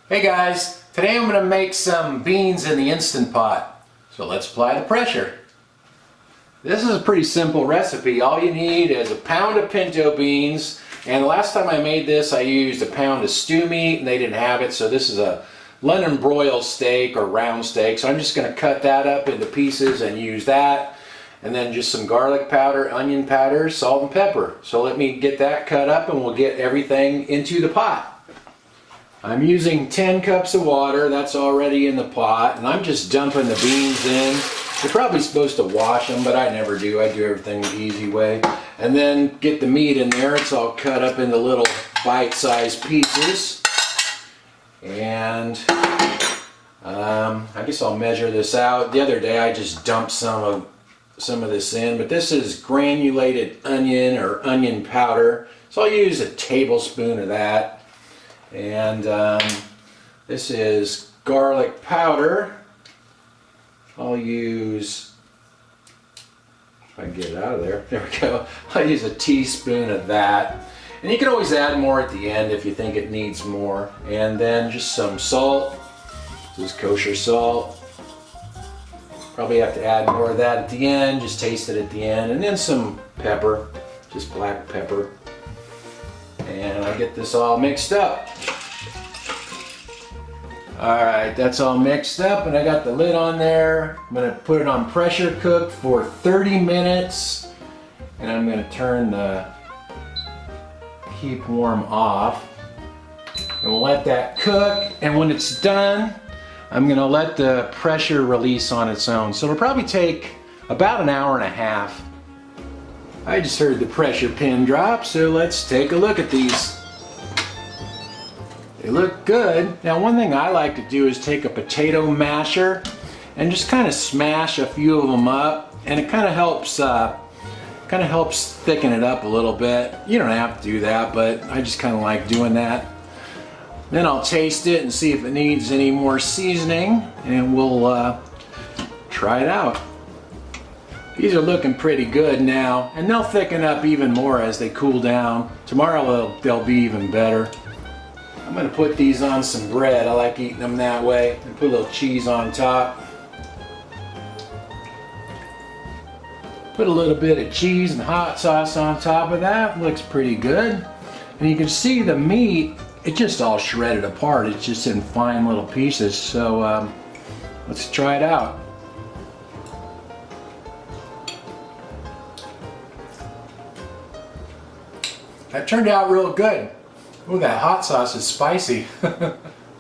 Hey guys, today I'm going to make some beans in the Instant Pot. So let's apply the pressure. This is a pretty simple recipe. All you need is a pound of pinto beans, and the last time I made this I used a pound of stew meat and they didn't have it, so this is a London broil steak or round steak. So I'm just going to cut that up into pieces and use that, and then just some garlic powder, onion powder, salt and pepper. So let me get that cut up and we'll get everything into the pot. I'm using 10 cups of water, that's already in the pot, and I'm just dumping the beans in. You're probably supposed to wash them, but I never do. I do everything the easy way. And then get the meat in there. It's all cut up into little bite-sized pieces. And I guess I'll measure this out. The other day I just dumped some of this in, but this is granulated onion or onion powder. So I'll use a tablespoon of that. And this is garlic powder. I'll use, if I can get it out of there, there we go. I'll use a teaspoon of that. And you can always add more at the end if you think it needs more. And then just some salt. This is kosher salt. Probably have to add more of that at the end, just taste it at the end. And then some pepper, just black pepper. And I get this all mixed up. Alright, that's all mixed up and I got the lid on there. I'm going to put it on pressure cook for 30 minutes. And I'm going to turn the keep warm off. And we'll let that cook. And when it's done, I'm going to let the pressure release on its own. So it'll probably take about an hour and a half. I just heard the pressure pin drop, so let's take a look at these. They look good. Now one thing I like to do is take a potato masher and just kind of smash a few of them up, and it kind of helps thicken it up a little bit. You don't have to do that, but I just kind of like doing that. Then I'll taste it and see if it needs any more seasoning, and we'll try it out. These are looking pretty good now, and they'll thicken up even more as they cool down. Tomorrow they'll be even better. I'm going to put these on some bread. I like eating them that way. And put a little cheese on top. Put a little bit of cheese and hot sauce on top of that. Looks pretty good. And you can see the meat, it just all shredded apart. It's just in fine little pieces. So let's try it out. That turned out real good. Ooh, that hot sauce is spicy. The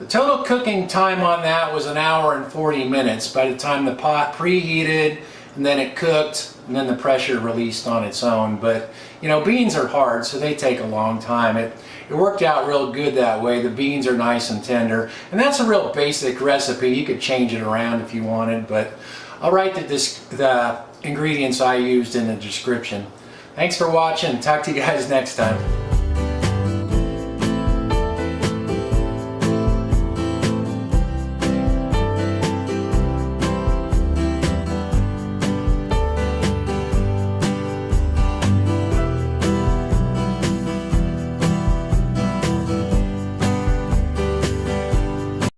total cooking time on that was an hour and 40 minutes by the time the pot preheated and then it cooked and then the pressure released on its own. But you know, beans are hard, so they take a long time. It worked out real good that way. The beans are nice and tender, and that's a real basic recipe. You could change it around if you wanted, but I'll write the ingredients I used in the description. Thanks for watching. Talk to you guys next time.